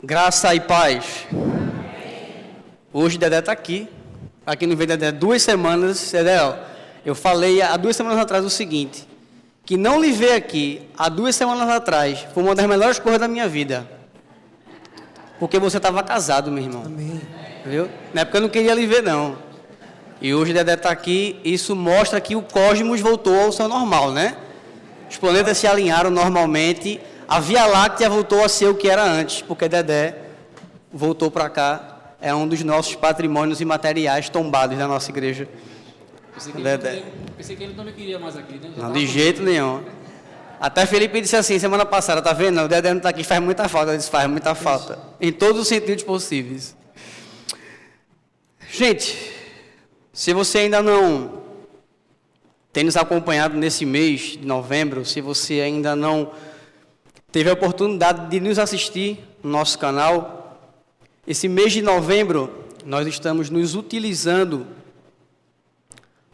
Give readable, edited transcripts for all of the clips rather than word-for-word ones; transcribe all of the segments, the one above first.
Graça e paz. Hoje Dedé está aqui. Aqui no Vem Dedé 2 semanas. Dedé, eu falei há 2 semanas atrás o seguinte, que não lhe ver aqui há 2 semanas atrás foi uma das melhores coisas da minha vida. Porque você estava casado, meu irmão. Amém. Viu? Na época eu não queria lhe ver, não. E hoje Dedé está aqui. Isso mostra que o cosmos voltou ao seu normal, né? Os planetas se alinharam normalmente. A Via Láctea voltou a ser o que era antes, porque Dedé voltou para cá. É um dos nossos patrimônios imateriais tombados da nossa igreja. Pensei que ele não me queria mais aqui, né? Não, de jeito nenhum. Até Felipe disse assim, semana passada, tá vendo? O Dedé não está aqui, faz muita falta. Ele disse, faz muita falta. Em todos os sentidos possíveis. Gente, se você ainda não tem nos acompanhado nesse mês de novembro, se você ainda não teve a oportunidade de nos assistir no nosso canal, esse mês de novembro nós estamos nos utilizando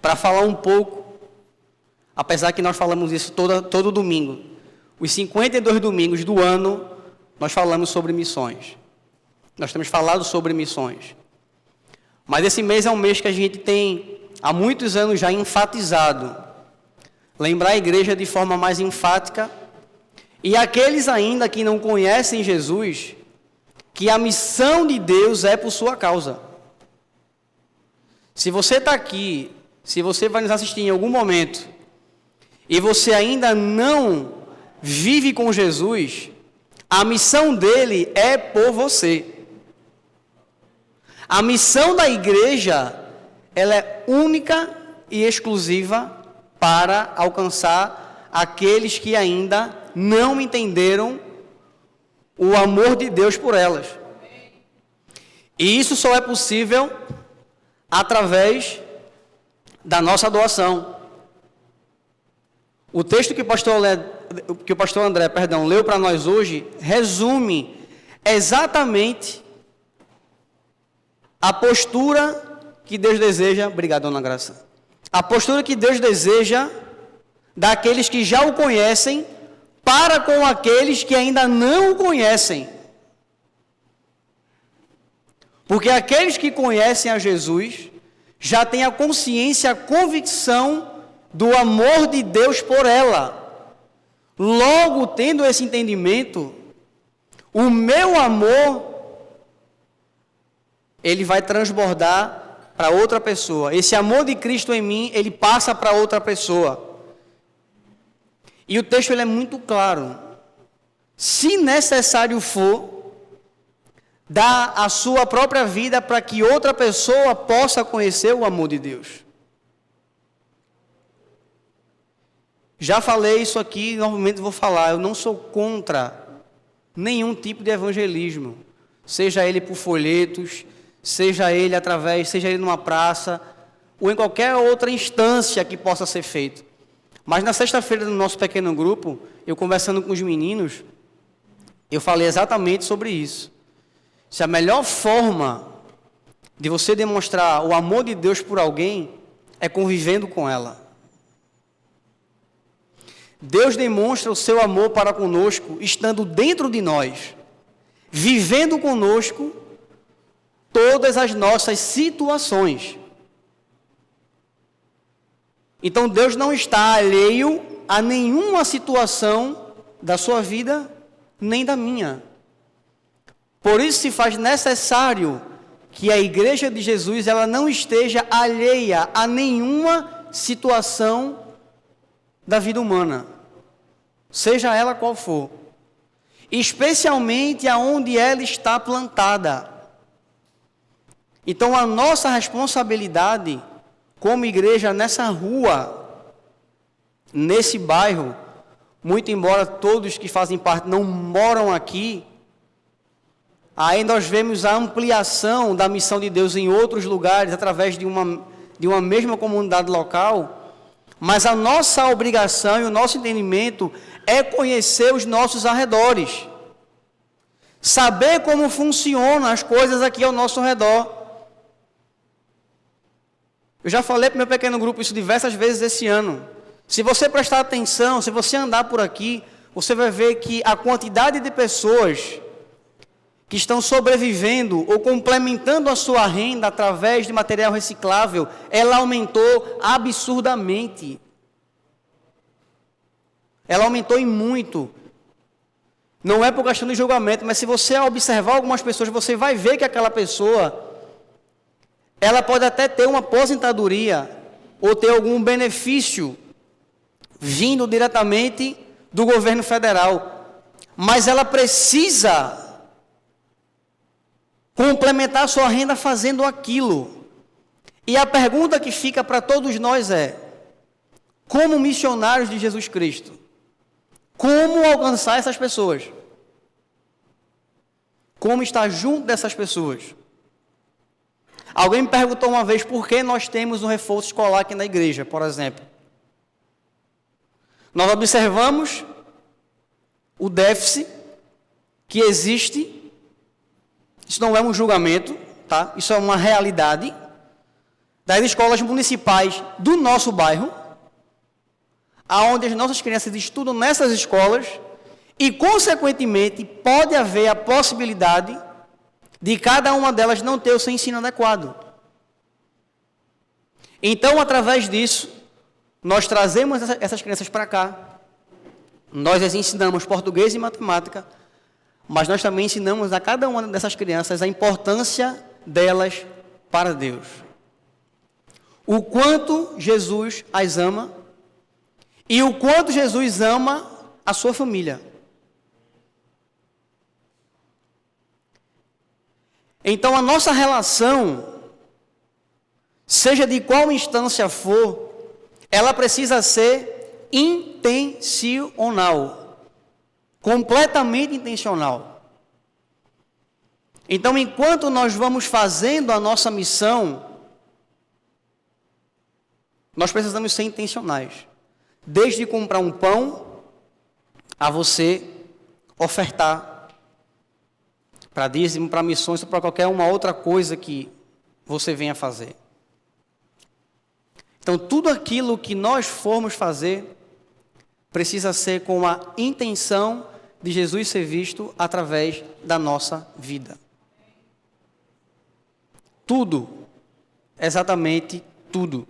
para falar um pouco, apesar que nós falamos isso todo domingo, os 52 domingos do ano nós falamos sobre missões. Nós temos falado sobre missões. Mas esse mês é um mês que a gente tem há muitos anos já enfatizado, lembrar a igreja de forma mais enfática. E aqueles ainda que não conhecem Jesus, que a missão de Deus é por sua causa. Se você está aqui, se você vai nos assistir em algum momento, e você ainda não vive com Jesus, a missão dele é por você. A missão da igreja, ela é única e exclusiva para alcançar aqueles que ainda não entenderam o amor de Deus por elas. E isso só é possível através da nossa doação. O texto que o pastor André leu para nós hoje resume exatamente a postura que Deus deseja. Obrigado, dona Graça. A postura que Deus deseja daqueles que já o conhecem para com aqueles que ainda não o conhecem. Porque aqueles que conhecem a Jesus já têm a consciência, a convicção do amor de Deus por ela. Logo, tendo esse entendimento, o meu amor, ele vai transbordar para outra pessoa. Esse amor de Cristo em mim, ele passa para outra pessoa. E o texto ele é muito claro. Se necessário for, dá a sua própria vida para que outra pessoa possa conhecer o amor de Deus. Já falei isso aqui, novamente vou falar. Eu não sou contra nenhum tipo de evangelismo. Seja ele por folhetos, seja ele numa praça, ou em qualquer outra instância que possa ser feito. Mas na sexta-feira no nosso pequeno grupo, eu conversando com os meninos, eu falei exatamente sobre isso. Se a melhor forma de você demonstrar o amor de Deus por alguém é convivendo com ela. Deus demonstra o seu amor para conosco estando dentro de nós, vivendo conosco todas as nossas situações. Então Deus não está alheio a nenhuma situação da sua vida, nem da minha. Por isso se faz necessário que a igreja de Jesus ela não esteja alheia a nenhuma situação da vida humana, seja ela qual for, especialmente aonde ela está plantada. Então a nossa responsabilidade como igreja nessa rua, nesse bairro, muito embora todos que fazem parte não moram aqui, aí nós vemos a ampliação da missão de Deus em outros lugares, através de uma mesma comunidade local, mas a nossa obrigação e o nosso entendimento é conhecer os nossos arredores, saber como funcionam as coisas aqui ao nosso redor. Eu já falei para o meu pequeno grupo isso diversas vezes esse ano. Se você prestar atenção, se você andar por aqui, você vai ver que a quantidade de pessoas que estão sobrevivendo ou complementando a sua renda através de material reciclável, ela aumentou absurdamente. Ela aumentou em muito. Não é por questão de julgamento, mas se você observar algumas pessoas, você vai ver que aquela pessoa, ela pode até ter uma aposentadoria ou ter algum benefício vindo diretamente do governo federal, mas ela precisa complementar sua renda fazendo aquilo. E a pergunta que fica para todos nós é: como missionários de Jesus Cristo, como alcançar essas pessoas? Como estar junto dessas pessoas? Alguém me perguntou uma vez por que nós temos um reforço escolar aqui na igreja, por exemplo. Nós observamos o déficit que existe. Isso não é um julgamento, tá? Isso é uma realidade das escolas municipais do nosso bairro, aonde as nossas crianças estudam nessas escolas e, consequentemente, pode haver a possibilidade de cada uma delas não ter o seu ensino adequado. Então, através disso, nós trazemos essas crianças para cá, nós as ensinamos português e matemática, mas nós também ensinamos a cada uma dessas crianças a importância delas para Deus. O quanto Jesus as ama e o quanto Jesus ama a sua família. Então, a nossa relação, seja de qual instância for, ela precisa ser intencional. Completamente intencional. Então, enquanto nós vamos fazendo a nossa missão, nós precisamos ser intencionais. Desde comprar um pão, a você ofertar para dízimo, para missões, ou para qualquer uma outra coisa que você venha fazer. Então, tudo aquilo que nós formos fazer, precisa ser com a intenção de Jesus ser visto através da nossa vida. Tudo, exatamente tudo.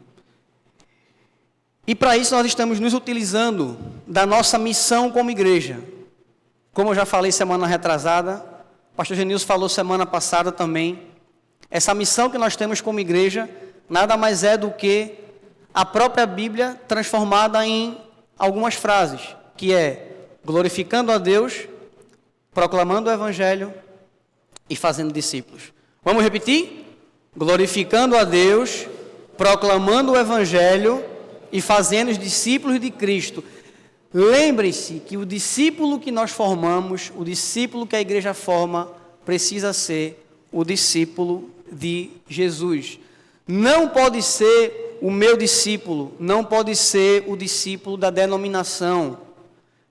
E para isso nós estamos nos utilizando da nossa missão como igreja. Como eu já falei semana retrasada, o pastor Genilson falou semana passada também, essa missão que nós temos como igreja nada mais é do que a própria Bíblia transformada em algumas frases, que é glorificando a Deus, proclamando o Evangelho e fazendo discípulos. Vamos repetir? Glorificando a Deus, proclamando o Evangelho e fazendo os discípulos de Cristo. Lembre-se que o discípulo que nós formamos, o discípulo que a igreja forma, precisa ser o discípulo de Jesus. Não pode ser o meu discípulo, não pode ser o discípulo da denominação.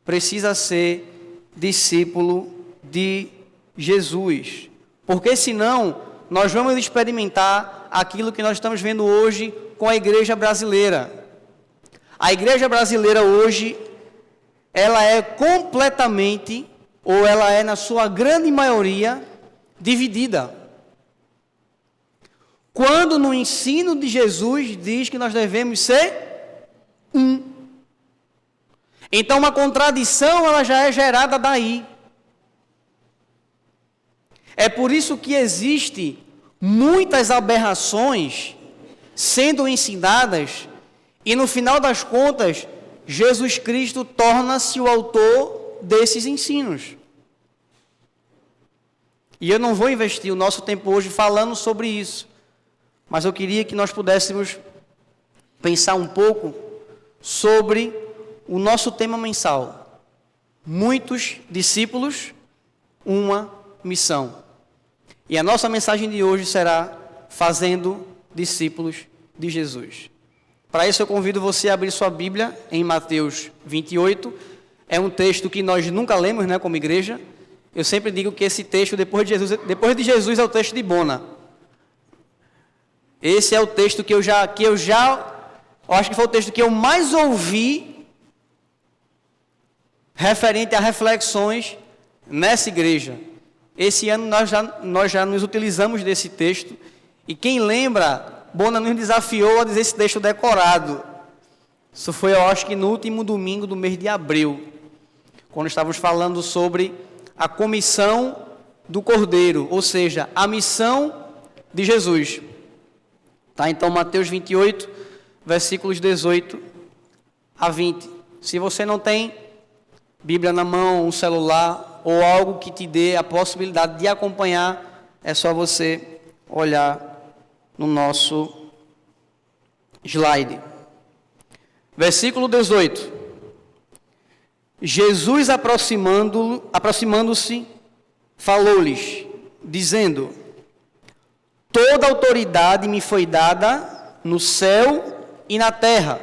Precisa ser discípulo de Jesus. Porque senão, nós vamos experimentar aquilo que nós estamos vendo hoje com a igreja brasileira. A igreja brasileira hoje, ela é completamente, ou ela é na sua grande maioria, dividida. Quando no ensino de Jesus diz que nós devemos ser um. Então, uma contradição, ela já é gerada daí. É por isso que existe muitas aberrações sendo ensinadas e, no final das contas, Jesus Cristo torna-se o autor desses ensinos. E eu não vou investir o nosso tempo hoje falando sobre isso, mas eu queria que nós pudéssemos pensar um pouco sobre o nosso tema mensal. Muitos discípulos, uma missão. E a nossa mensagem de hoje será fazendo discípulos de Jesus. Para isso eu convido você a abrir sua Bíblia em Mateus 28. É um texto que nós nunca lemos, né, como igreja. Eu sempre digo que esse texto, depois de Jesus é o texto de Bona. Esse é o texto que eu acho que foi o texto que eu mais ouvi referente a reflexões nessa igreja. Esse ano nós já nos utilizamos desse texto. E quem lembra, Bona nos desafiou a dizer esse texto decorado. Isso foi, eu acho que no último domingo do mês de abril, quando estávamos falando sobre a comissão do Cordeiro, ou seja, a missão de Jesus. Tá? Então, Mateus 28, versículos 18 a 20. Se você não tem Bíblia na mão, um celular ou algo que te dê a possibilidade de acompanhar, é só você olhar no nosso slide. Versículo 18. Jesus aproximando-se, falou-lhes, dizendo: toda autoridade me foi dada no céu e na terra.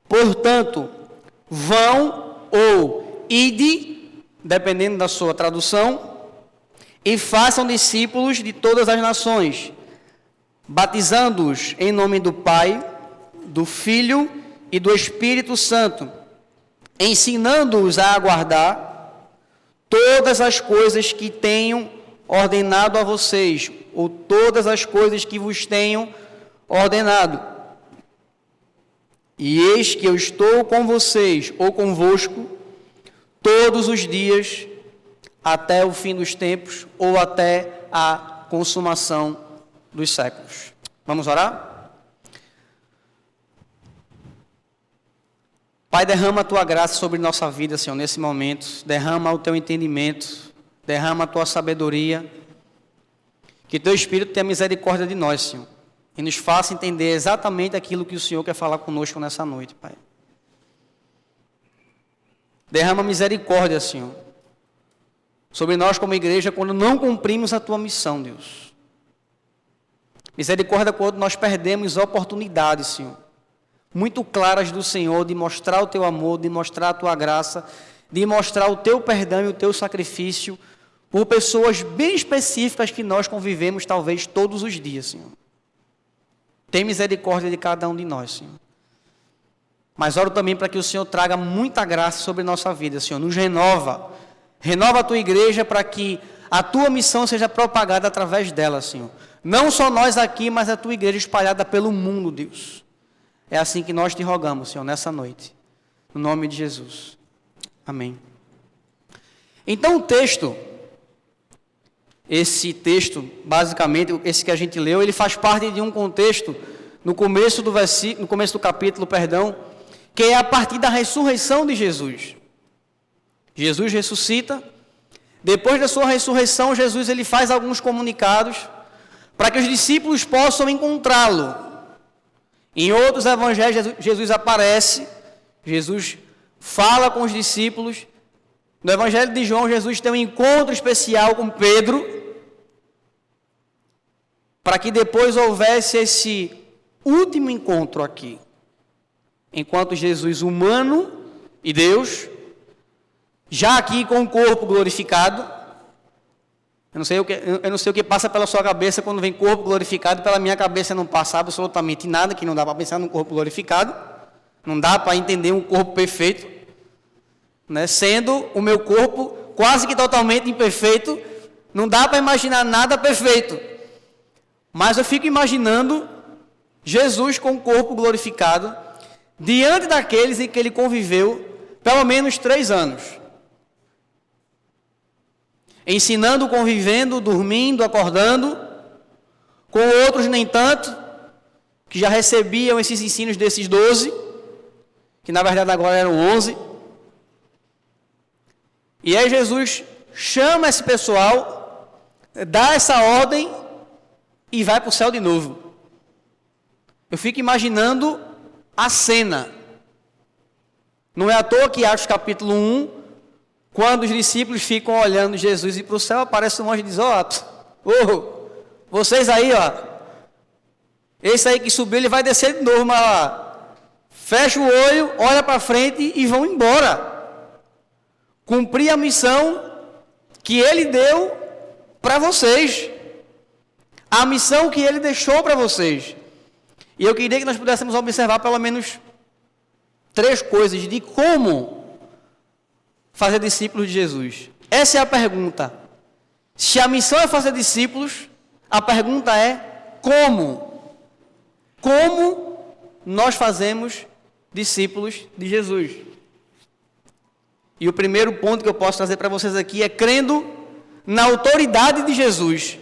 Portanto, vão ou ide, dependendo da sua tradução, e façam discípulos de todas as nações, batizando-os em nome do Pai, do Filho e do Espírito Santo, ensinando-os a aguardar todas as coisas que tenham ordenado a vocês, ou todas as coisas que vos tenham ordenado. E eis que eu estou com vocês, ou convosco, todos os dias, até o fim dos tempos, ou até a consumação dos séculos. Vamos orar? Pai, derrama a Tua graça sobre nossa vida, Senhor, nesse momento. Derrama o Teu entendimento, derrama a Tua sabedoria. Que Teu Espírito tenha misericórdia de nós, Senhor, e nos faça entender exatamente aquilo que o Senhor quer falar conosco nessa noite, Pai. Derrama misericórdia, Senhor, sobre nós como igreja quando não cumprimos a Tua missão, Deus. Misericórdia quando nós perdemos oportunidades, Senhor, muito claras do Senhor, de mostrar o Teu amor, de mostrar a Tua graça, de mostrar o Teu perdão e o Teu sacrifício por pessoas bem específicas que nós convivemos talvez todos os dias, Senhor. Tem misericórdia de cada um de nós, Senhor. Mas oro também para que o Senhor traga muita graça sobre nossa vida, Senhor. Nos renova. Renova a Tua igreja para que a Tua missão seja propagada através dela, Senhor. Não só nós aqui, mas a Tua igreja espalhada pelo mundo, Deus. É assim que nós te rogamos, Senhor, nessa noite. No nome de Jesus. Amém. Então o texto, esse texto, basicamente, esse que a gente leu, ele faz parte de um contexto, no começo do capítulo, que é a partir da ressurreição de Jesus. Jesus ressuscita. Depois da sua ressurreição, Jesus ele faz alguns comunicados para que os discípulos possam encontrá-lo. Em outros evangelhos, Jesus aparece, Jesus fala com os discípulos. No evangelho de João, Jesus tem um encontro especial com Pedro, para que depois houvesse esse último encontro aqui, enquanto Jesus humano e Deus, já aqui com o corpo glorificado. Eu não sei o que passa pela sua cabeça quando vem corpo glorificado. Pela minha cabeça não passa absolutamente nada, que não dá para pensar num corpo glorificado. Não dá para entender um corpo perfeito, né? Sendo o meu corpo quase que totalmente imperfeito, não dá para imaginar nada perfeito. Mas eu fico imaginando Jesus com o corpo glorificado, diante daqueles em que ele conviveu pelo menos 3 anos. Ensinando, convivendo, dormindo, acordando, com outros nem tanto, que já recebiam esses ensinos desses 12, que na verdade agora eram 11. E aí Jesus chama esse pessoal, dá essa ordem e vai para o céu de novo. Eu fico imaginando a cena. Não é à toa que Atos capítulo 1, quando os discípulos ficam olhando Jesus e para o céu, aparece um anjo e diz: vocês aí, esse aí que subiu, ele vai descer de novo, mas lá, fecha o olho, olha para frente e vão embora. Cumprir a missão que ele deu para vocês. A missão que ele deixou para vocês. E eu queria que nós pudéssemos observar pelo menos 3 coisas de como fazer discípulos de Jesus. Essa é a pergunta. Se a missão é fazer discípulos, a pergunta é como? Como nós fazemos discípulos de Jesus? E o primeiro ponto que eu posso trazer para vocês aqui é crendo na autoridade de Jesus.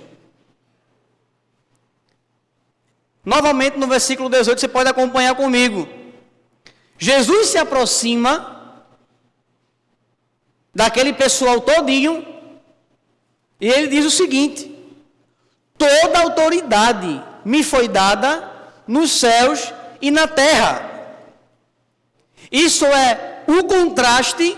Novamente no versículo 18, você pode acompanhar comigo. Jesus se aproxima daquele pessoal todinho e ele diz o seguinte: toda autoridade me foi dada nos céus e na terra. Isso é o contraste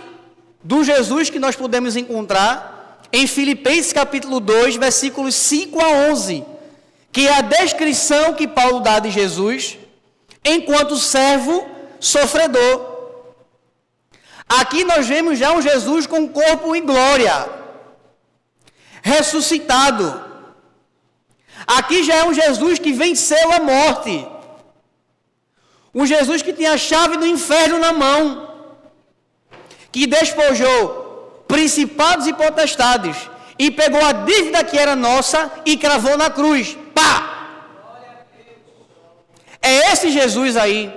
do Jesus que nós podemos encontrar em Filipenses capítulo 2, versículos 5 a 11, que é a descrição que Paulo dá de Jesus enquanto servo sofredor. Aqui nós vemos já um Jesus com corpo em glória, ressuscitado. Aqui já é um Jesus que venceu a morte. Um Jesus que tinha a chave do inferno na mão, que despojou principados e potestades e pegou a dívida que era nossa e cravou na cruz. Pá! É esse Jesus aí.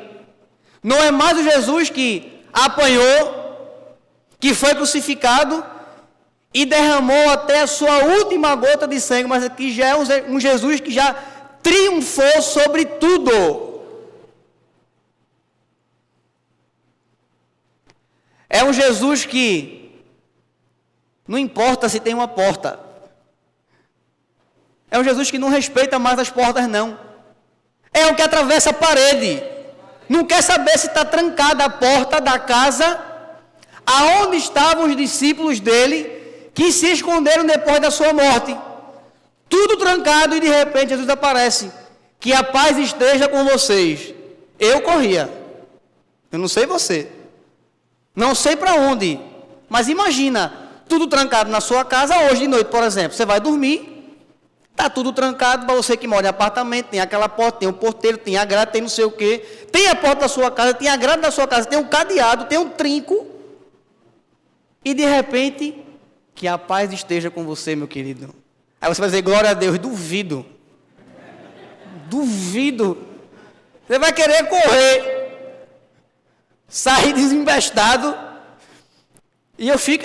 Não é mais o Jesus que apanhou, que foi crucificado e derramou até a sua última gota de sangue, mas aqui já é um Jesus que já triunfou sobre tudo. É um Jesus que não importa se tem uma porta. É um Jesus que não respeita mais as portas, não. É o que atravessa a parede. Não quer saber se está trancada a porta da casa aonde estavam os discípulos dele que se esconderam depois da sua morte. Tudo trancado e de repente Jesus aparece. Que a paz esteja com vocês. Eu corria. Eu não sei você. Não sei para onde, mas imagina, tudo trancado na sua casa hoje de noite, por exemplo. Você vai dormir, está tudo trancado para você que mora em apartamento, tem aquela porta, tem um porteiro, tem a grade, tem não sei o quê. Tem a porta da sua casa, tem a grade da sua casa, tem um cadeado, tem um trinco. E de repente, que a paz esteja com você, meu querido. Aí você vai dizer, glória a Deus, duvido. Duvido. Você vai querer correr. Saí desembestado, e eu fico,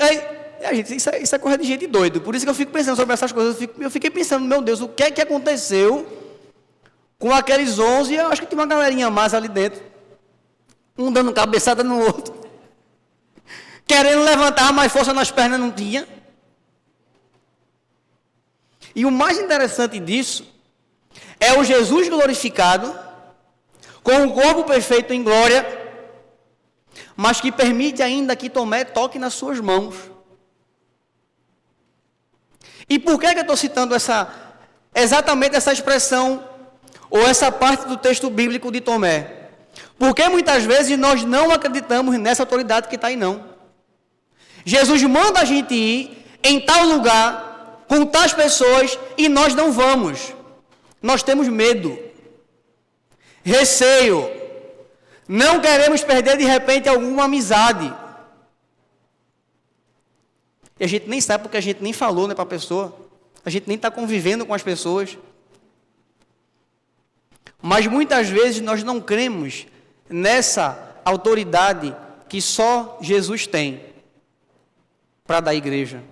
isso é coisa de gente doido, por isso que eu fico pensando sobre essas coisas, eu fiquei pensando, meu Deus, o que é que aconteceu com aqueles 11, eu acho que tinha uma galerinha mais ali dentro, um dando cabeçada no outro, querendo levantar, mas força nas pernas não tinha. E o mais interessante disso, é o Jesus glorificado, com o corpo perfeito em glória, mas que permite ainda que Tomé toque nas suas mãos. E por que eu estou citando exatamente essa expressão, ou essa parte do texto bíblico de Tomé? Porque muitas vezes nós não acreditamos nessa autoridade que está aí, não. Jesus manda a gente ir em tal lugar, com tais pessoas, e nós não vamos. Nós temos medo, receio. Não queremos perder de repente alguma amizade. E a gente nem sabe porque a gente nem falou, né, para a pessoa. A gente nem está convivendo com as pessoas. Mas muitas vezes nós não cremos nessa autoridade que só Jesus tem para dar igreja.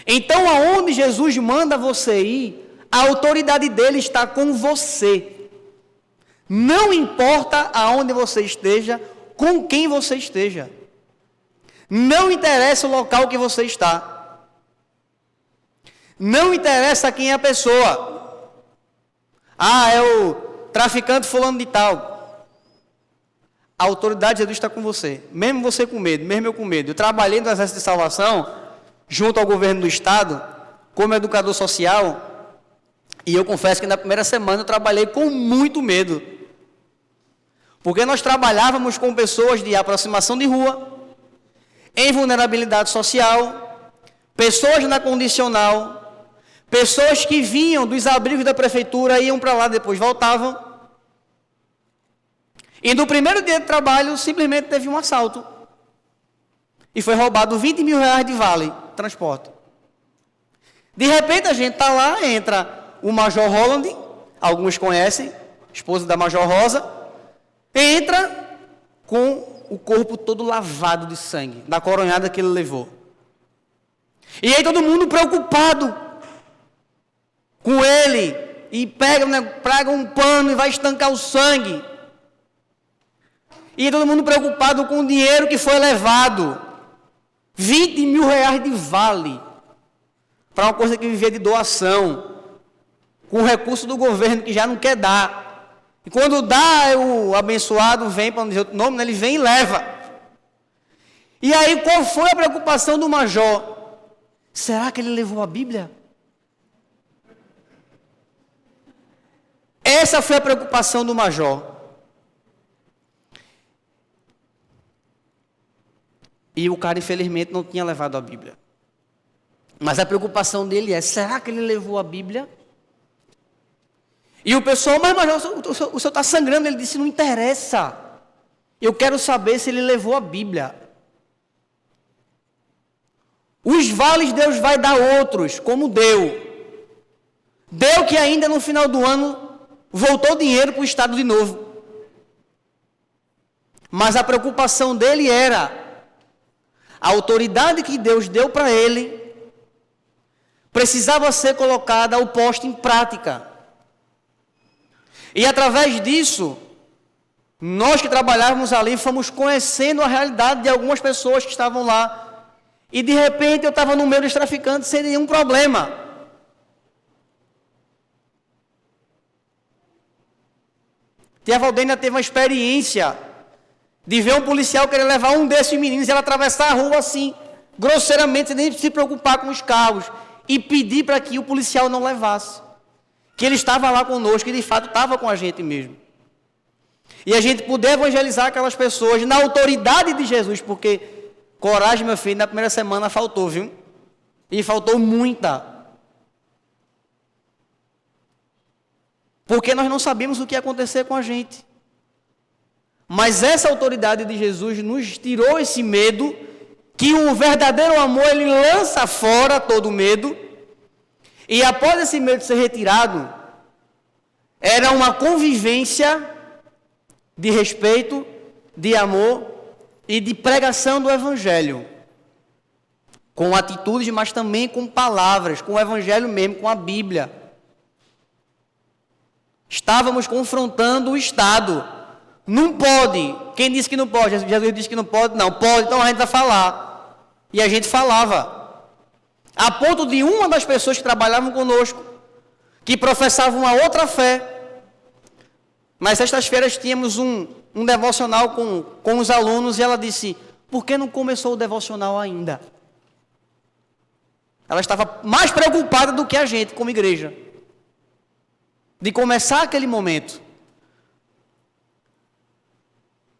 Então, aonde Jesus manda você ir, a autoridade dele está com você. Não importa aonde você esteja, com quem você esteja. Não interessa o local que você está. Não interessa quem é a pessoa. Ah, é o traficante fulano de tal. A autoridade de Jesus está com você. Mesmo você com medo, mesmo eu com medo. Eu trabalhei no Exército de Salvação, junto ao governo do Estado, como educador social. E eu confesso que na primeira semana eu trabalhei com muito medo. Porque nós trabalhávamos com pessoas de aproximação de rua, em vulnerabilidade social, pessoas na condicional, pessoas que vinham dos abrigos da prefeitura, iam para lá, depois voltavam. E no primeiro dia de trabalho, simplesmente teve um assalto. E foi roubado 20 mil reais de vale, transporte. De repente a gente está lá, entra o Major Holland, alguns conhecem, esposa da Major Rosa, entra com o corpo todo lavado de sangue, da coronhada que ele levou. E aí todo mundo preocupado com ele, e pega um pano e vai estancar o sangue. E todo mundo preocupado com o dinheiro que foi levado. 20 mil reais de vale, para uma coisa que vivia de doação, com o recurso do governo que já não quer dar. E quando dá, o abençoado vem, para não dizer outro nome, ele vem e leva. E aí, qual foi a preocupação do major? Será que ele levou a Bíblia? Essa foi a preocupação do major. E o cara, infelizmente, não tinha levado a Bíblia. Mas a preocupação dele é, será que ele levou a Bíblia? E o pessoal, mas major, o senhor está sangrando. Ele disse, não interessa. Eu quero saber se ele levou a Bíblia. Os vales Deus vai dar outros, como deu. Deu que ainda no final do ano voltou dinheiro para o Estado de novo. Mas a preocupação dele era a autoridade que Deus deu para ele precisava ser colocada ou posta em prática. E através disso, nós que trabalhávamos ali fomos conhecendo a realidade de algumas pessoas que estavam lá. E de repente eu estava no meio dos traficantes sem nenhum problema. Tia Valdênia teve uma experiência de ver um policial querer levar um desses meninos e ela atravessar a rua assim, grosseiramente, sem nem se preocupar com os carros, e pedir para que o policial não levasse. Que ele estava lá conosco e de fato estava com a gente mesmo. E a gente poder evangelizar aquelas pessoas na autoridade de Jesus, porque coragem, meu filho, na primeira semana faltou, viu? E faltou muita. Porque nós não sabíamos o que ia acontecer com a gente. Mas essa autoridade de Jesus nos tirou esse medo, que o verdadeiro amor, ele lança fora todo medo. E após esse medo ser retirado, era uma convivência de respeito, de amor e de pregação do Evangelho. Com atitudes, mas também com palavras, com o Evangelho mesmo, com a Bíblia. Estávamos confrontando o Estado. Não pode. Quem disse que não pode? Jesus disse que não pode? Não, pode, então a gente vai falar. E a gente falava. A ponto de uma das pessoas que trabalhavam conosco, que professava uma outra fé. Mas sextas-feiras tínhamos um devocional com os alunos e ela disse, por que não começou o devocional ainda? Ela estava mais preocupada do que a gente como igreja. De começar aquele momento.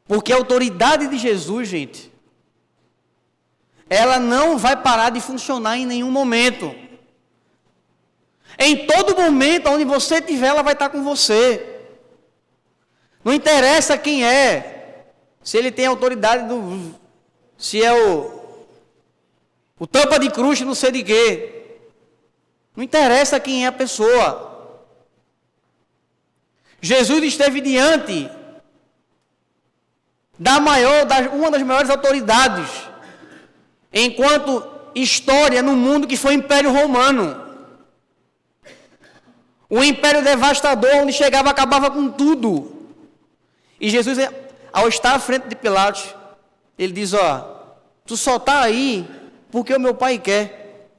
Porque a autoridade de Jesus, gente, ela não vai parar de funcionar em nenhum momento. Em todo momento, onde você estiver, ela vai estar com você. Não interessa quem é, se ele tem autoridade, se é o tampa de cruz, não sei de quê. Não interessa quem é a pessoa. Jesus esteve diante uma das maiores autoridades, enquanto história no mundo, que foi o Império Romano. O império devastador, onde chegava, acabava com tudo. E Jesus, ao estar à frente de Pilatos, ele diz, tu só está aí porque o meu pai quer.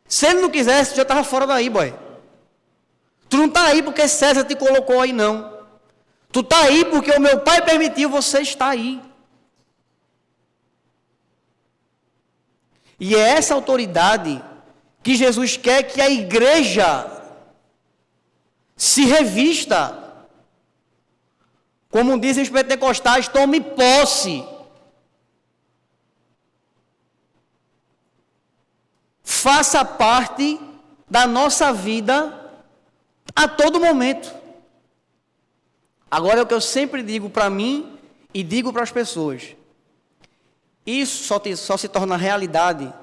Se ele não quisesse, tu já estava fora daí, boy. Tu não está aí porque César te colocou aí, não. Tu está aí porque o meu pai permitiu, você está aí. E é essa autoridade que Jesus quer que a igreja se revista. Como dizem os pentecostais, tome posse. Faça parte da nossa vida a todo momento. Agora é o que eu sempre digo para mim e digo para as pessoas. Isso só se torna realidade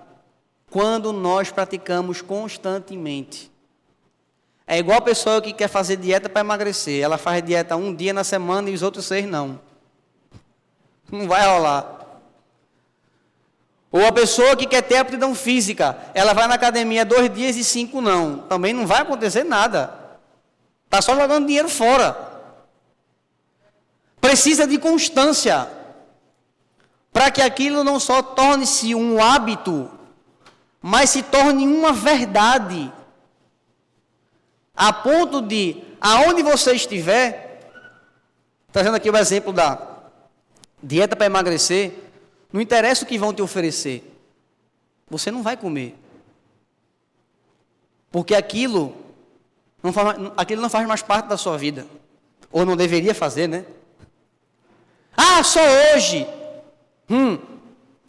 quando nós praticamos constantemente. É igual a pessoa que quer fazer dieta para emagrecer. Ela faz dieta um dia na semana e os outros 6 não. Não vai rolar. Ou a pessoa que quer ter aptidão física. Ela vai na academia 2 dias e 5 não. Também não vai acontecer nada. Está só jogando dinheiro fora. Precisa de constância. Para que aquilo não só torne-se um hábito, mas se torne uma verdade. A ponto de, aonde você estiver, trazendo aqui o exemplo da dieta para emagrecer, não interessa o que vão te oferecer, você não vai comer. Porque aquilo não faz mais parte da sua vida. Ou não deveria fazer, né? Ah, só hoje.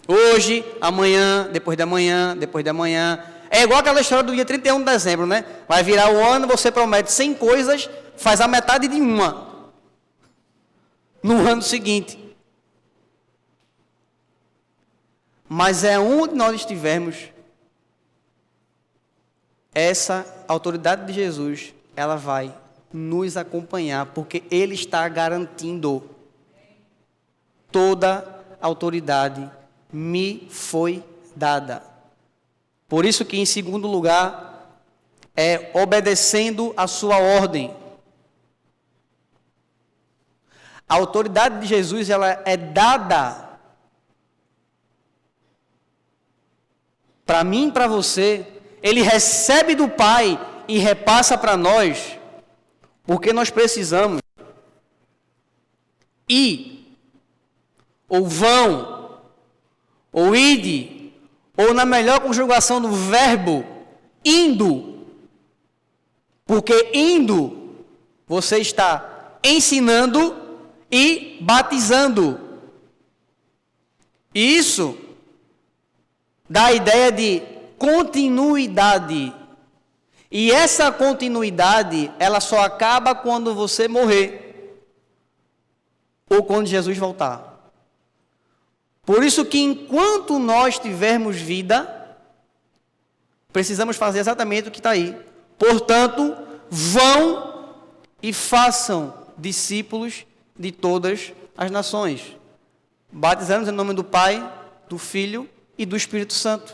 Hoje, amanhã, depois de amanhã, depois de amanhã. É igual aquela história do dia 31 de dezembro, né? Vai virar o ano, você promete 100 coisas, faz a metade de uma. No ano seguinte. Mas é onde nós estivermos, essa autoridade de Jesus, ela vai nos acompanhar, porque Ele está garantindo. Toda autoridade me foi dada. Por isso que, em segundo lugar, é obedecendo a sua ordem. A autoridade de Jesus, ela é dada para mim e para você. Ele recebe do Pai e repassa para nós, porque nós precisamos ir, ou vão, ou ide, ou na melhor conjugação do verbo, indo. Porque indo, você está ensinando e batizando. E isso dá a ideia de continuidade. E essa continuidade, ela só acaba quando você morrer. Ou quando Jesus voltar. Por isso que enquanto nós tivermos vida, precisamos fazer exatamente o que está aí. Portanto, vão e façam discípulos de todas as nações, batizando-os em nome do Pai, do Filho e do Espírito Santo.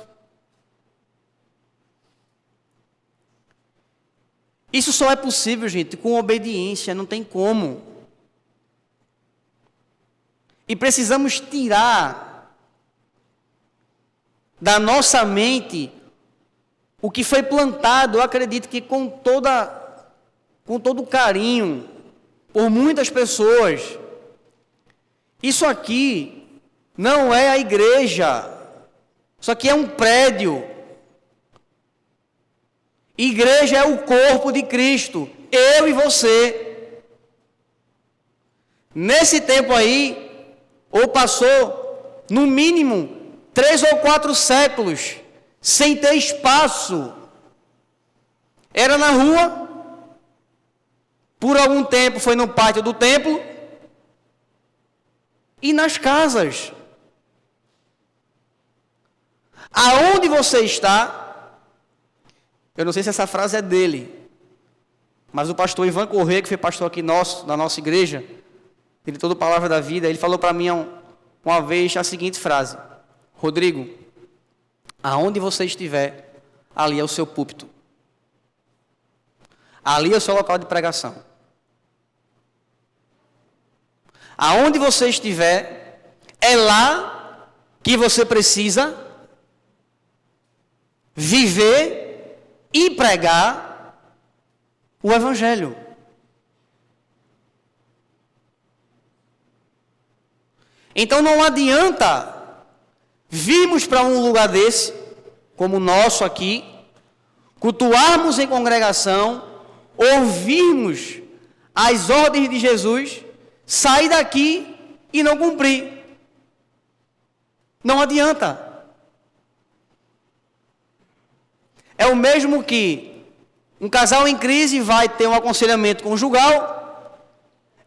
Isso só é possível, gente, com obediência, não tem como. E precisamos tirar da nossa mente o que foi plantado, eu acredito que com todo carinho, por muitas pessoas. Isso aqui não é a igreja, isso aqui é um prédio. Igreja é o corpo de Cristo, eu e você. Nesse tempo aí, ou passou, no mínimo, 3 ou 4 séculos, sem ter espaço. Era na rua, por algum tempo foi no pátio do templo, e nas casas. Aonde você está, eu não sei se essa frase é dele, mas o pastor Ivan Corrêa, que foi pastor aqui da nossa igreja, ele todo Palavra da Vida, ele falou para mim uma vez a seguinte frase: Rodrigo, aonde você estiver, ali é o seu púlpito. Ali é o seu local de pregação. Aonde você estiver, é lá que você precisa viver e pregar o Evangelho. Então não adianta virmos para um lugar desse, como o nosso aqui, cultuarmos em congregação, ouvirmos as ordens de Jesus, sair daqui e não cumprir. Não adianta. É o mesmo que um casal em crise vai ter um aconselhamento conjugal,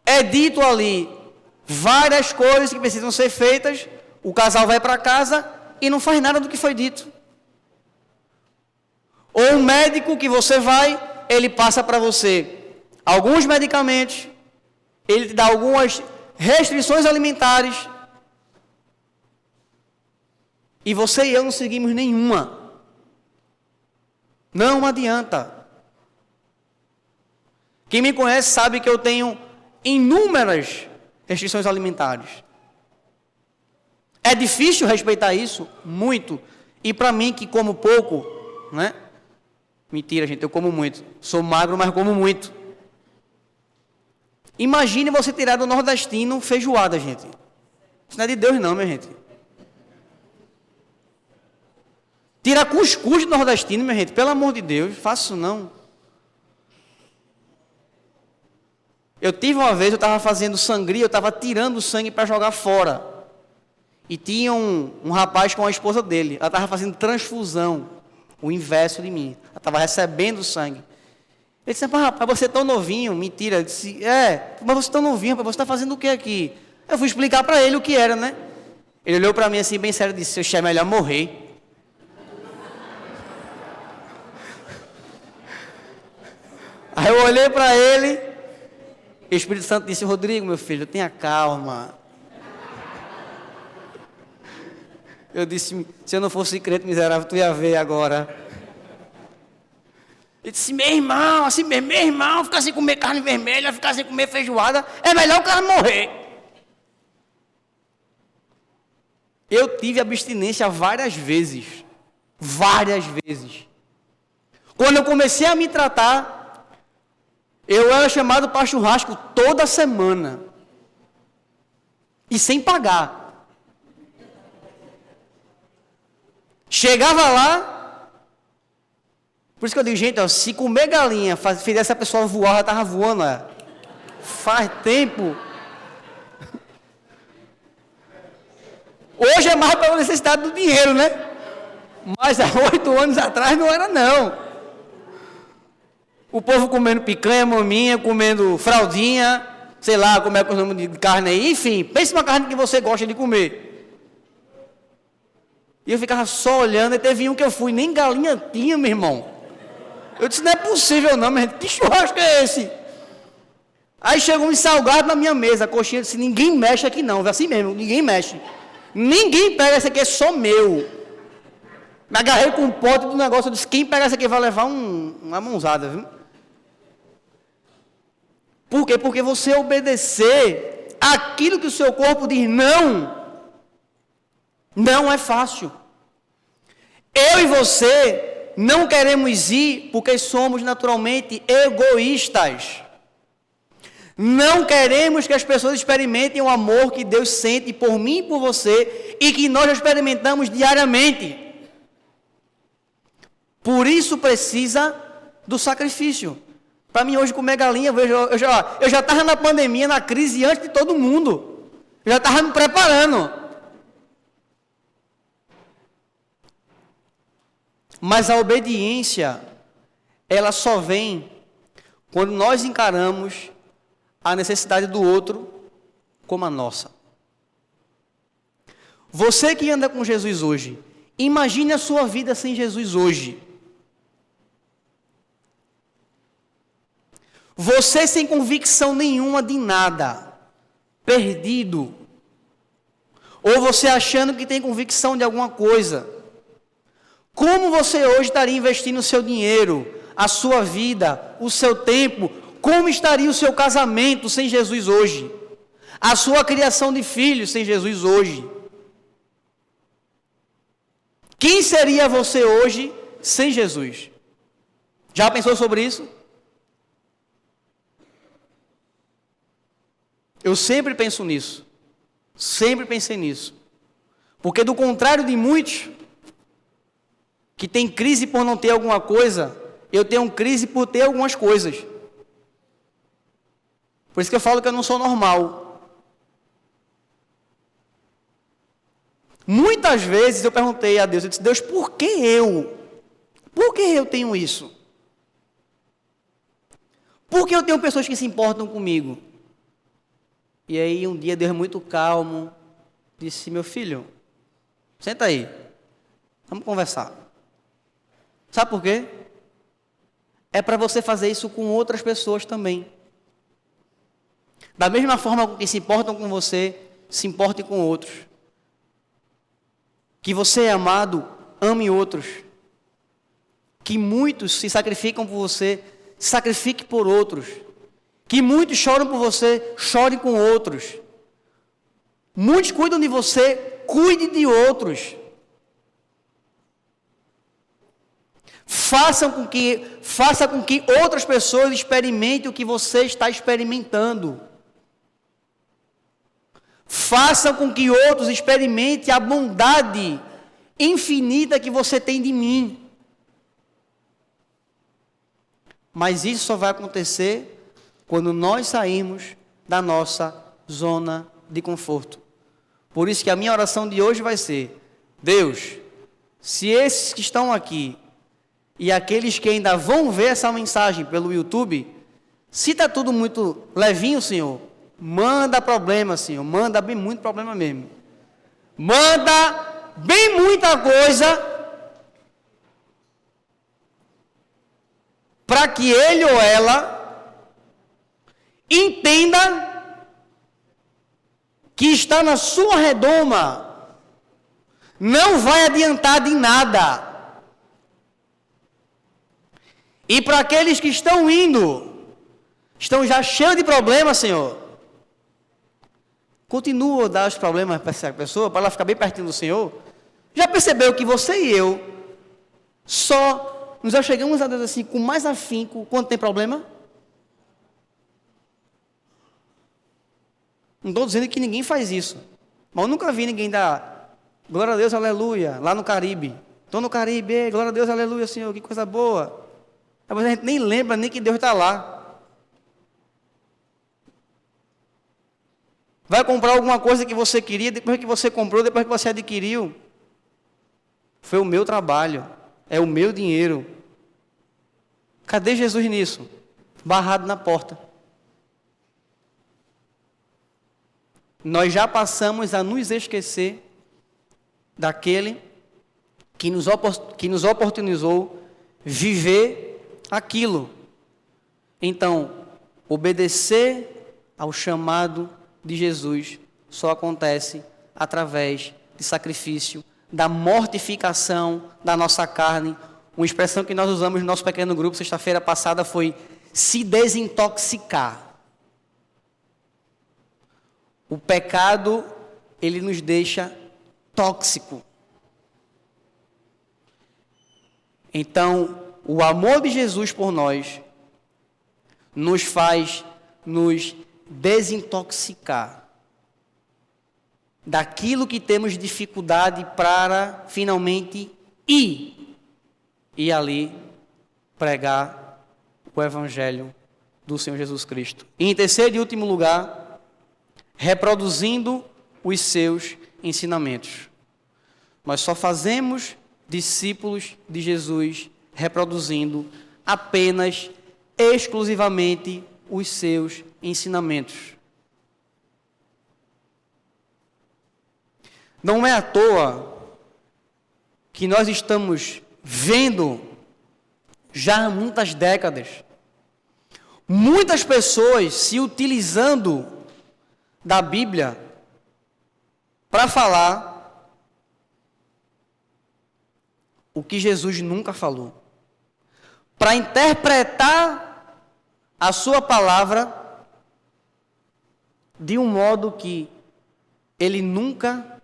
é dito ali várias coisas que precisam ser feitas, o casal vai para casa e não faz nada do que foi dito. Ou um médico que você vai, ele passa para você alguns medicamentos, ele te dá algumas restrições alimentares, e você e eu não seguimos nenhuma. Não adianta. Quem me conhece sabe que eu tenho inúmeras restrições alimentares. É difícil respeitar isso? Muito. E para mim, que como pouco, né? Mentira, gente, eu como muito. Sou magro, mas como muito. Imagine você tirar do nordestino feijoada, gente. Isso não é de Deus não, minha gente. Tira cuscuz do nordestino, minha gente. Pelo amor de Deus, faça isso não. Eu tive uma vez, eu estava fazendo sangria, eu estava tirando o sangue para jogar fora. E tinha um rapaz com a esposa dele. Ela estava fazendo transfusão. O inverso de mim. Ela estava recebendo sangue. Ele disse, rapaz, você é tão novinho. Mentira. Eu disse, mas você é tão novinho, rapaz, você está fazendo o que aqui? Eu fui explicar para ele o que era, né? Ele olhou para mim assim, bem sério, e disse, é melhor morrer. Aí eu olhei para ele, e o Espírito Santo disse, Rodrigo, meu filho, tenha calma. Eu disse, se eu não fosse crente miserável, tu ia ver agora. Ele disse, meu irmão, assim mesmo, meu irmão, ficar sem comer carne vermelha, ficar sem comer feijoada, é melhor o cara morrer. Eu tive abstinência várias vezes. Várias vezes. Quando eu comecei a me tratar, eu era chamado para churrasco toda semana. E sem pagar. Chegava lá, por isso que eu digo, gente, ó, se comer galinha fizesse a pessoa voar, já estava voando, ó. Faz tempo. Hoje é mais pela necessidade do dinheiro, né? Mas há 8 anos atrás não era não. O povo comendo picanha, maminha, comendo fraldinha, sei lá, como é que é o nome de carne aí, enfim, pense uma carne que você gosta de comer. E eu ficava só olhando, e teve um que eu fui, nem galinha tinha, meu irmão. Eu disse, não é possível não, mas que churrasco é esse? Aí chegou um salgado na minha mesa, a coxinha, eu disse, ninguém mexe aqui não, assim mesmo, ninguém mexe. Ninguém pega esse aqui, é só meu. Me agarrei com um pote do negócio, eu disse, quem pega esse aqui vai levar uma mãozada, viu? Por quê? Porque você obedecer aquilo que o seu corpo diz não é fácil. Eu e você não queremos ir porque somos naturalmente egoístas. Não queremos que as pessoas experimentem o amor que Deus sente por mim e por você e que nós experimentamos diariamente. Por isso precisa do sacrifício. Para mim hoje comer galinha, eu já estava na pandemia, na crise antes de todo mundo. Eu já estava me preparando. Mas a obediência, ela só vem quando nós encaramos a necessidade do outro como a nossa. Você que anda com Jesus hoje, imagine a sua vida sem Jesus hoje. Você sem convicção nenhuma de nada, perdido. Ou você achando que tem convicção de alguma coisa. Como você hoje estaria investindo o seu dinheiro, a sua vida, o seu tempo? Como estaria o seu casamento sem Jesus hoje? A sua criação de filhos sem Jesus hoje? Quem seria você hoje sem Jesus? Já pensou sobre isso? Eu sempre penso nisso. Sempre pensei nisso. Porque do contrário de muitos que tem crise por não ter alguma coisa, eu tenho crise por ter algumas coisas. Por isso que eu falo que eu não sou normal. Muitas vezes eu perguntei a Deus, eu disse, Deus, por que eu? Por que eu tenho isso? Por que eu tenho pessoas que se importam comigo? E aí um dia Deus muito calmo, disse, meu filho, senta aí, vamos conversar. Sabe por quê? é para você fazer isso com outras pessoas também. Da mesma forma que se importam com você, se importem com outros. Que você é amado, ame outros. Que muitos se sacrificam por você, se sacrifique por outros. Que muitos choram por você, chore com outros. Muitos cuidam de você, cuide de outros. Faça com que outras pessoas experimentem o que você está experimentando. Faça com que outros experimentem a bondade infinita que você tem de mim. Mas isso só vai acontecer quando nós sairmos da nossa zona de conforto. Por isso que a minha oração de hoje vai ser: Deus, se esses que estão aqui e aqueles que ainda vão ver essa mensagem pelo YouTube, se está tudo muito levinho, Senhor, manda problema, Senhor, manda bem muito problema mesmo. Manda bem muita coisa para que ele ou ela entenda que está na sua redoma não vai adiantar de nada. E para aqueles que estão indo, estão já cheios de problemas, Senhor, continua a dar os problemas para essa pessoa, para ela ficar bem pertinho do Senhor. Já percebeu que você e eu só nos achegamos a Deus assim com mais afinco quando tem problema? Não estou dizendo que ninguém faz isso, mas eu nunca vi ninguém dar glória a Deus, aleluia, lá no Caribe. Estou no Caribe, glória a Deus, aleluia, Senhor, que coisa boa. Mas a gente nem lembra nem que Deus está lá. Vai comprar alguma coisa que você queria, depois que você comprou, depois que você adquiriu. Foi o meu trabalho, é o meu dinheiro. Cadê Jesus nisso? Barrado na porta. Nós já passamos a nos esquecer daquele que nos oportunizou viver aquilo. Então, obedecer ao chamado de Jesus só acontece através de sacrifício, da mortificação da nossa carne. Uma expressão que nós usamos no nosso pequeno grupo sexta-feira passada foi se desintoxicar. O pecado, ele nos deixa tóxico. Então, o amor de Jesus por nós nos faz nos desintoxicar daquilo que temos dificuldade para finalmente ir e ali pregar o Evangelho do Senhor Jesus Cristo. E em terceiro e último lugar, reproduzindo os seus ensinamentos. Nós só fazemos discípulos de Jesus reproduzindo apenas, exclusivamente, os seus ensinamentos. Não é à toa que nós estamos vendo, já há muitas décadas, muitas pessoas se utilizando da Bíblia para falar o que Jesus nunca falou, para interpretar a sua palavra de um modo que ele nunca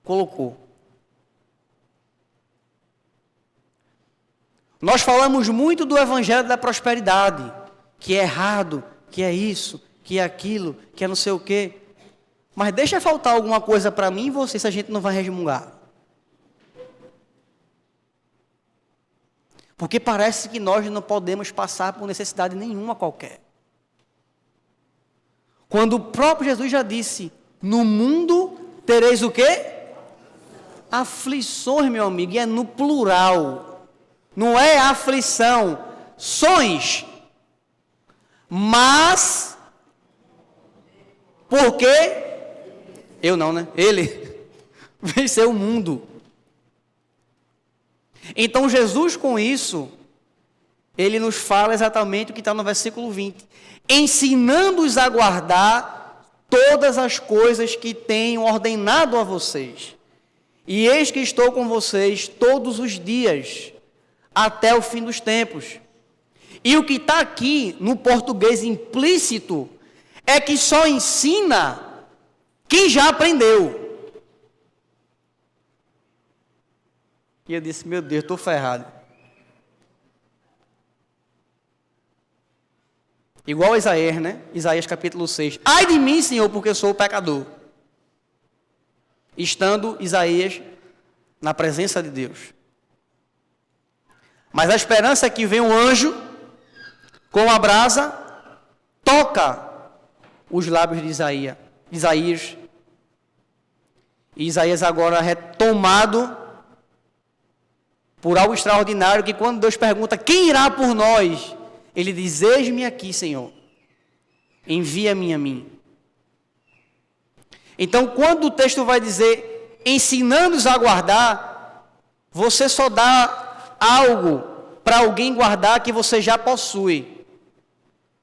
colocou. Nós falamos muito do evangelho da prosperidade, que é errado, que é isso, que é aquilo, que é não sei o quê. Mas deixa faltar alguma coisa para mim e você, se a gente não vai resmungar. Porque parece que nós não podemos passar por necessidade nenhuma qualquer. Quando o próprio Jesus já disse, no mundo tereis o quê? Aflições, meu amigo, e é no plural. Não é aflição, sões. Mas, porque, eu não, né? Ele venceu o mundo. Então Jesus com isso, ele nos fala exatamente o que está no versículo 20. Ensinando-os a guardar todas as coisas que tenho ordenado a vocês. E eis que estou com vocês todos os dias, até o fim dos tempos. E o que está aqui no português implícito é que só ensina quem já aprendeu. E eu disse, meu Deus, estou ferrado. Igual a Isaías, né? Isaías capítulo 6. Ai de mim, Senhor, porque eu sou o pecador. Estando Isaías na presença de Deus. Mas a esperança é que vem um anjo com a brasa, toca os lábios de Isaías. E Isaías agora retomado por algo extraordinário, que quando Deus pergunta, quem irá por nós? Ele diz, eis-me aqui, Senhor, envia-me a mim. Então, quando o texto vai dizer, ensinando-os a guardar, você só dá algo para alguém guardar que você já possui.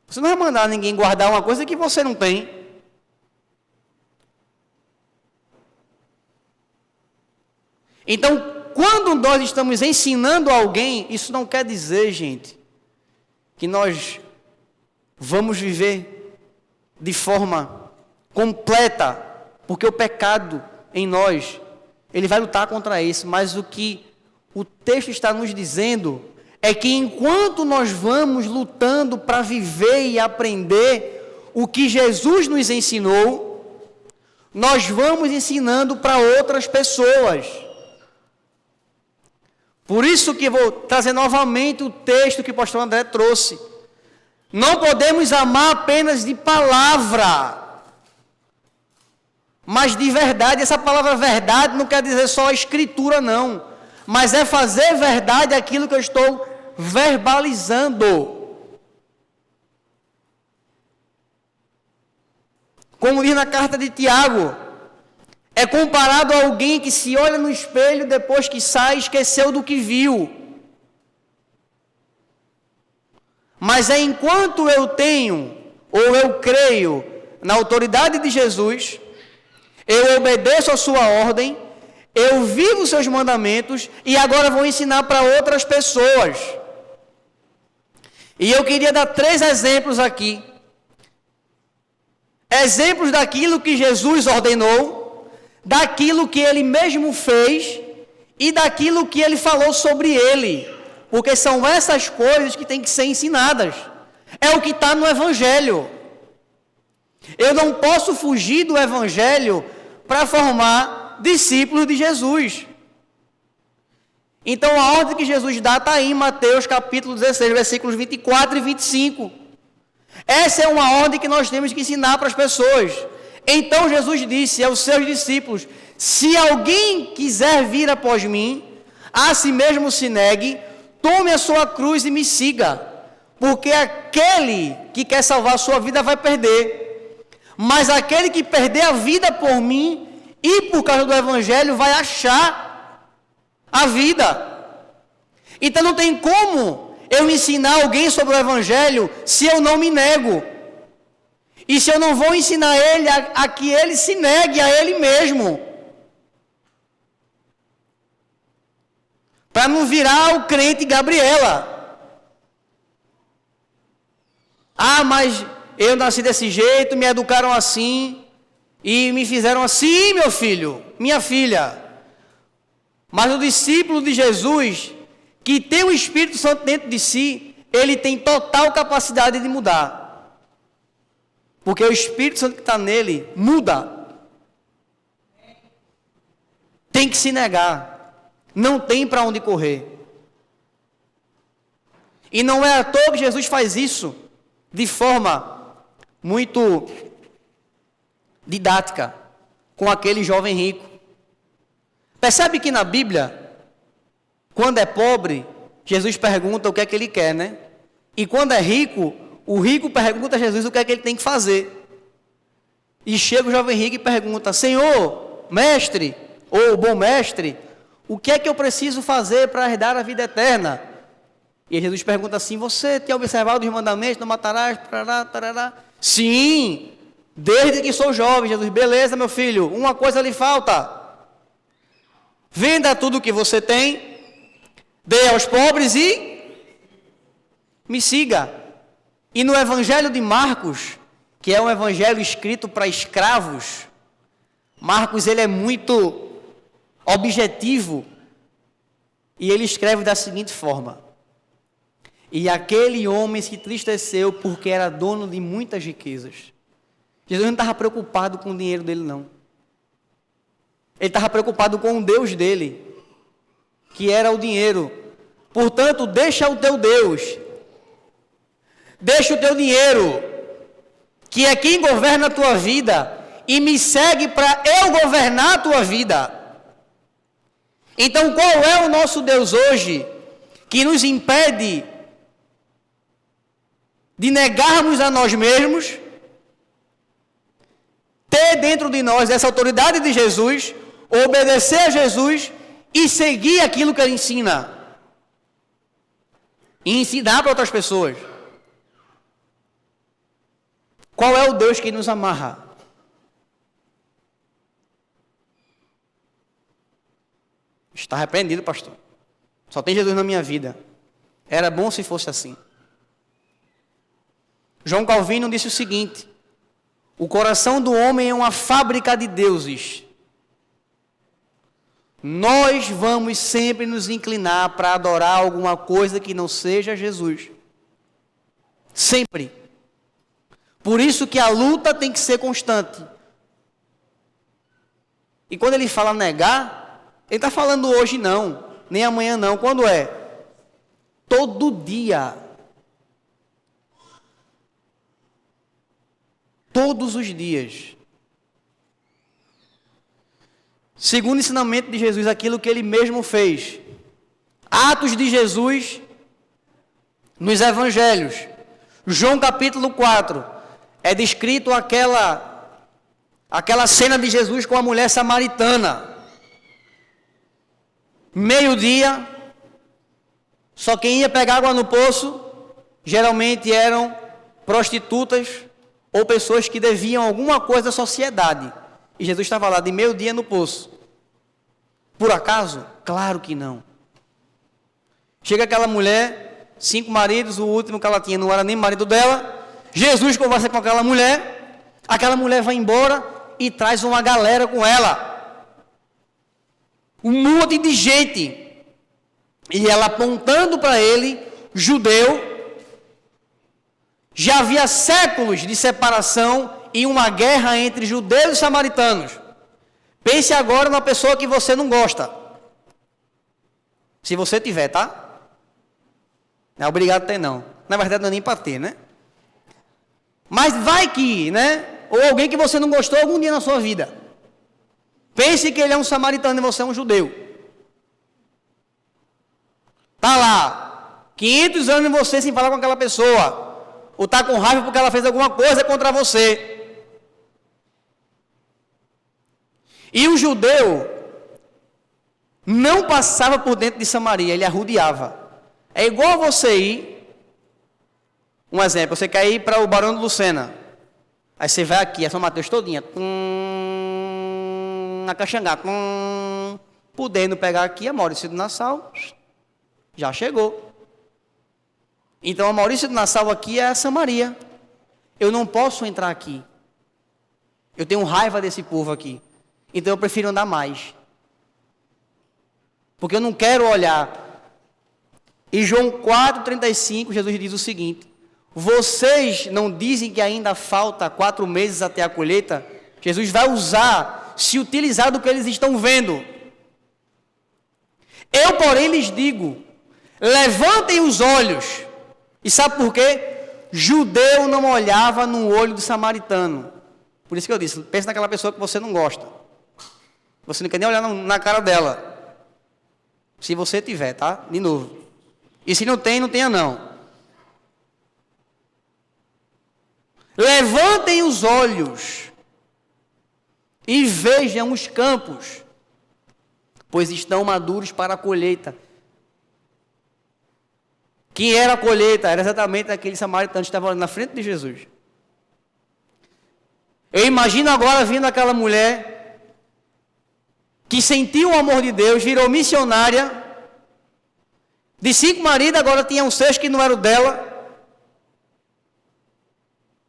Você não vai mandar ninguém guardar uma coisa que você não tem. Então, quando nós estamos ensinando alguém, isso não quer dizer, gente, que nós vamos viver de forma completa, porque o pecado em nós, ele vai lutar contra isso, mas o que o texto está nos dizendo é que enquanto nós vamos lutando para viver e aprender o que Jesus nos ensinou, nós vamos ensinando para outras pessoas. Por isso que vou trazer novamente o texto que o pastor André trouxe. Não podemos amar apenas de palavra, mas de verdade. Essa palavra verdade não quer dizer só a escritura, não. Mas é fazer verdade aquilo que eu estou verbalizando. Como diz na carta de Tiago, é comparado a alguém que se olha no espelho depois que sai, esqueceu do que viu. Mas é enquanto eu tenho, ou eu creio na autoridade de Jesus, eu obedeço a sua ordem, eu vivo os seus mandamentos e agora vou ensinar para outras pessoas. E eu queria dar 3 exemplos aqui. Exemplos daquilo que Jesus ordenou, daquilo que ele mesmo fez e daquilo que ele falou sobre ele, porque são essas coisas que têm que ser ensinadas. É o que está no Evangelho. Eu não posso fugir do Evangelho para formar discípulos de Jesus. Então a ordem que Jesus dá está aí em Mateus capítulo 16, versículos 24 e 25. Essa é uma ordem que nós temos que ensinar para as pessoas. Então Jesus disse aos seus discípulos, se alguém quiser vir após mim, a si mesmo se negue, tome a sua cruz e me siga, porque aquele que quer salvar a sua vida vai perder, mas aquele que perder a vida por mim e por causa do Evangelho vai achar a vida. Então não tem como eu ensinar alguém sobre o Evangelho se eu não me nego. E se eu não vou ensinar ele a que ele se negue a ele mesmo. Para não virar o crente Gabriela. Ah, mas eu nasci desse jeito, me educaram assim, e me fizeram assim, meu filho, minha filha. Mas o discípulo de Jesus, que tem o Espírito Santo dentro de si, ele tem total capacidade de mudar. Porque o Espírito Santo que está nele muda. Tem que se negar. Não tem para onde correr. E não é à toa que Jesus faz isso de forma muito didática com aquele jovem rico. Percebe que na Bíblia, quando é pobre, Jesus pergunta o que é que ele quer, né? E quando é rico, o rico pergunta a Jesus o que é que ele tem que fazer. E chega o jovem rico e pergunta, Senhor, mestre, ou bom mestre, o que é que eu preciso fazer para herdar a vida eterna? E Jesus pergunta assim: você tem observado os mandamentos? Não matarás, tarará, tarará. Sim, desde que sou jovem. Jesus: beleza, meu filho, uma coisa lhe falta. Venda tudo o que você tem, dê aos pobres e me siga. E no Evangelho de Marcos, que é um evangelho escrito para escravos, Marcos ele é muito objetivo e ele escreve da seguinte forma: e aquele homem se entristeceu porque era dono de muitas riquezas. Jesus não estava preocupado com o dinheiro dele, não. Ele estava preocupado com o Deus dele, que era o dinheiro. Portanto, deixa o teu Deus, deixa o teu dinheiro, que é quem governa a tua vida, e me segue para eu governar a tua vida. Então, qual é o nosso Deus hoje que nos impede de negarmos a nós mesmos, ter dentro de nós essa autoridade de Jesus, obedecer a Jesus e seguir aquilo que ele ensina? E ensinar para outras pessoas. Qual é o Deus que nos amarra? Está repreendido, pastor. Só tem Jesus na minha vida. Era bom se fosse assim. João Calvino disse o seguinte: o coração do homem é uma fábrica de deuses. Nós vamos sempre nos inclinar para adorar alguma coisa que não seja Jesus. Sempre. Por isso que a luta tem que ser constante. E quando ele fala negar, ele está falando hoje não, nem amanhã não. Quando é? Todo dia. Todos os dias. Segundo o ensinamento de Jesus, aquilo que ele mesmo fez. Atos de Jesus nos evangelhos. João capítulo 4. É descrito aquela cena de Jesus com a mulher samaritana. Meio-dia, só quem ia pegar água no poço, geralmente eram prostitutas ou pessoas que deviam alguma coisa à sociedade. E Jesus estava lá de meio-dia no poço. Por acaso? Claro que não. Chega aquela mulher, 5 maridos, o último que ela tinha não era nem marido dela. Jesus conversa com aquela mulher vai embora e traz uma galera com ela. Um monte de gente. E ela apontando para ele, judeu, já havia séculos de separação e uma guerra entre judeus e samaritanos. Pense agora numa pessoa que você não gosta. Se você tiver, tá? Não é obrigado a ter, não. Na verdade, não é nem para ter, né? Mas vai que, né? Ou alguém que você não gostou algum dia na sua vida. Pense que ele é um samaritano e você é um judeu. Tá lá, 500 anos em você sem falar com aquela pessoa. Ou tá com raiva porque ela fez alguma coisa contra você. E o judeu não passava por dentro de Samaria, ele arrodeava. É igual você ir. Um exemplo, você quer ir para o Barão do Lucena. Aí você vai aqui, é São Mateus todinha. Na Caxangá. Podendo pegar aqui a Maurício de Nassau. Já chegou. Então a Maurício de Nassau aqui é a Samaria. Eu não posso entrar aqui. Eu tenho raiva desse povo aqui. Então eu prefiro andar mais. Porque eu não quero olhar. E João 4,35, Jesus diz o seguinte: vocês não dizem que ainda falta 4 meses até a colheita? Jesus vai se utilizar do que eles estão vendo. Eu, porém, lhes digo, levantem os olhos. E sabe por quê? Judeu não olhava no olho do samaritano. Por isso que eu disse, pensa naquela pessoa que você não gosta. Você não quer nem olhar na cara dela. Se você tiver, tá? De novo. E se não tem, não tenha não. Levantem os olhos e vejam os campos, pois estão maduros para a colheita. Quem era a colheita? Era exatamente aquele samaritano que estava ali na frente de Jesus. Eu imagino agora vindo aquela mulher que sentiu o amor de Deus, virou missionária, de 5 maridos, agora tinha um 6 que não era o dela,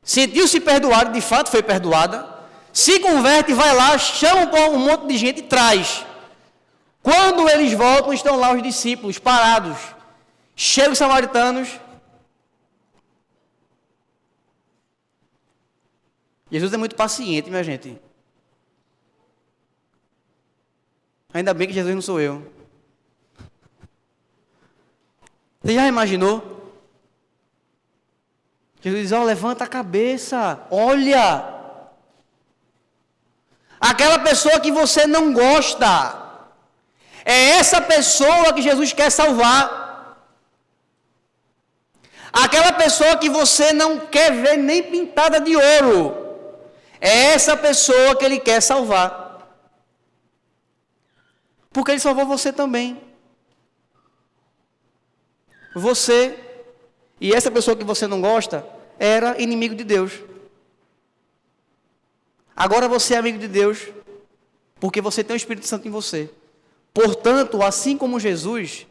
sentiu-se perdoada, de fato foi perdoada, se converte, vai lá, chama um monte de gente e traz. Quando eles voltam, estão lá os discípulos parados. Chegam os samaritanos. Jesus é muito paciente, minha gente. Ainda bem que Jesus não sou eu. Você já imaginou? Jesus diz, levanta a cabeça, olha. Aquela pessoa que você não gosta, é essa pessoa que Jesus quer salvar. Aquela pessoa que você não quer ver nem pintada de ouro, é essa pessoa que Ele quer salvar. Porque Ele salvou você também. Você, e essa pessoa que você não gosta, era inimigo de Deus. Agora você é amigo de Deus, porque você tem o Espírito Santo em você. Portanto, assim como Jesus,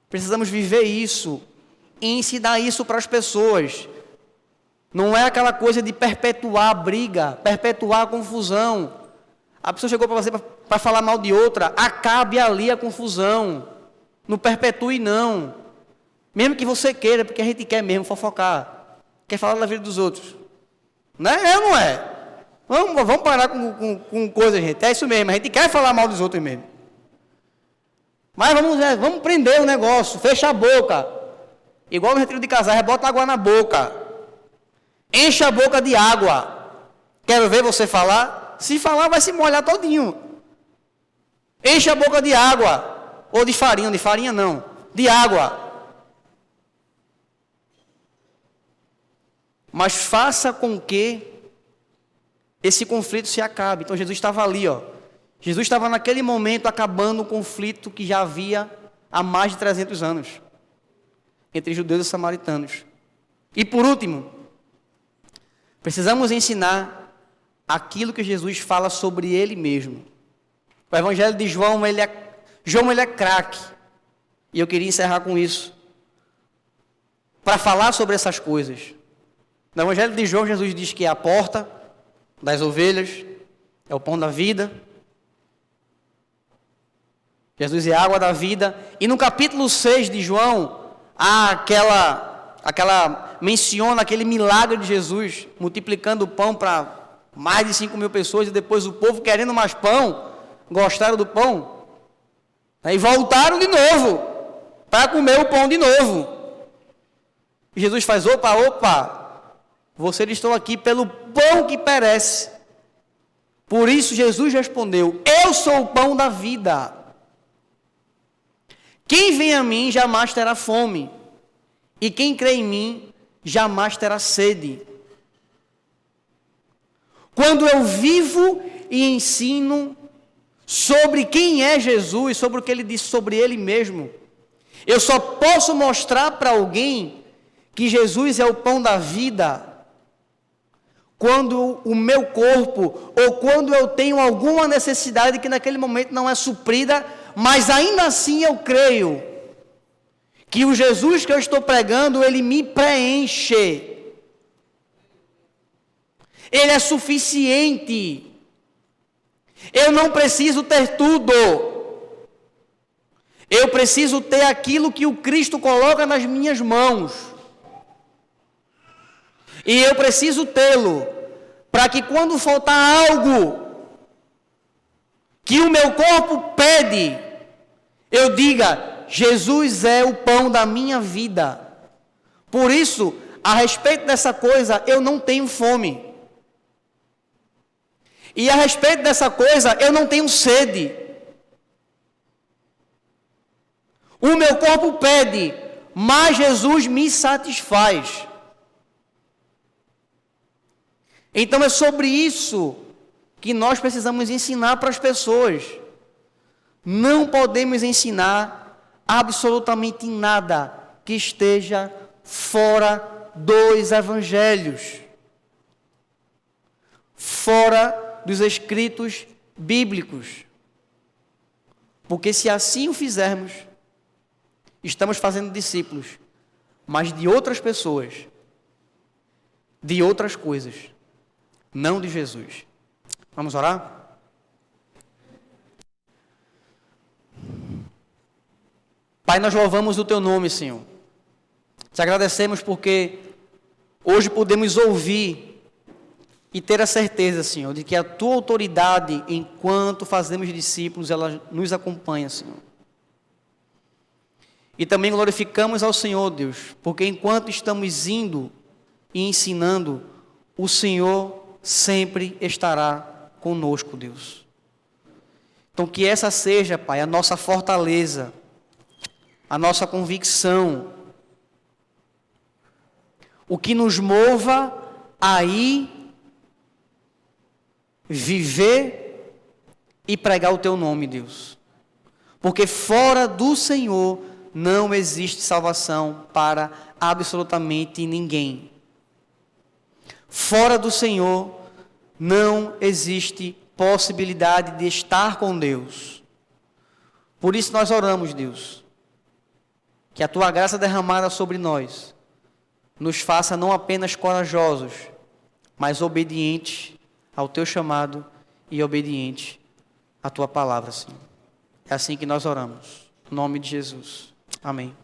precisamos viver isso e ensinar isso para as pessoas. Não é aquela coisa de perpetuar a briga, perpetuar a confusão. A pessoa chegou para você para falar mal de outra, acabe ali a confusão. Não perpetue, não. Mesmo que você queira, porque a gente quer mesmo fofocar. Quer falar da vida dos outros. Não é? É ou não é? Vamos parar com coisa, gente. É isso mesmo, a gente quer falar mal dos outros mesmo. Mas vamos prender o negócio, fecha a boca. Igual no retiro de casais, bota água na boca. Enche a boca de água. Quero ver você falar? Se falar, vai se molhar todinho. Enche a boca de água. Ou de farinha não. De água. Mas faça com que esse conflito se acabe. Então Jesus estava ali, ó. Jesus estava naquele momento acabando o conflito que já havia há mais de 300 anos entre judeus e samaritanos. E por último, precisamos ensinar aquilo que Jesus fala sobre Ele mesmo. O Evangelho de João, ele é craque. E eu queria encerrar com isso. Para falar sobre essas coisas. No Evangelho de João, Jesus diz que é a porta das ovelhas, é o pão da vida. Jesus é a água da vida. E no capítulo 6 de João, há menciona aquele milagre de Jesus, multiplicando o pão para mais de 5.000 pessoas, e depois o povo querendo mais pão, gostaram do pão, aí voltaram de novo, para comer o pão de novo. E Jesus faz, opa, vocês estão aqui pelo pão que perece. Por isso Jesus respondeu, eu sou o pão da vida. Quem vem a mim jamais terá fome, e quem crê em mim jamais terá sede. Quando eu vivo e ensino sobre quem é Jesus, sobre o que Ele disse sobre Ele mesmo, eu só posso mostrar para alguém que Jesus é o pão da vida quando o meu corpo, ou quando eu tenho alguma necessidade que naquele momento não é suprida, mas ainda assim eu creio que o Jesus que eu estou pregando, Ele me preenche. Ele é suficiente. Eu não preciso ter tudo. Eu preciso ter aquilo que o Cristo coloca nas minhas mãos. E eu preciso tê-lo, para que quando faltar algo que o meu corpo pede, eu diga, Jesus é o pão da minha vida. Por isso, a respeito dessa coisa, eu não tenho fome. E a respeito dessa coisa, eu não tenho sede. O meu corpo pede, mas Jesus me satisfaz. Então é sobre isso que nós precisamos ensinar para as pessoas. Não podemos ensinar absolutamente nada que esteja fora dos evangelhos, fora dos escritos bíblicos. Porque se assim o fizermos, estamos fazendo discípulos, mas de outras pessoas, de outras coisas, não de Jesus. Vamos orar? Pai, nós louvamos o Teu nome, Senhor. Te agradecemos porque hoje podemos ouvir e ter a certeza, Senhor, de que a Tua autoridade, enquanto fazemos discípulos, ela nos acompanha, Senhor. E também glorificamos ao Senhor, Deus, porque enquanto estamos indo e ensinando, o Senhor sempre estará conosco, Deus. Então que essa seja, Pai, a nossa fortaleza, a nossa convicção, o que nos mova a ir, viver e pregar o Teu nome, Deus. Porque fora do Senhor não existe salvação para absolutamente ninguém. Fora do Senhor não existe possibilidade de estar com Deus. Por isso nós oramos, Deus, que a Tua graça derramada sobre nós nos faça não apenas corajosos, mas obedientes ao Teu chamado e obedientes à Tua palavra, Senhor. É assim que nós oramos. Em nome de Jesus. Amém.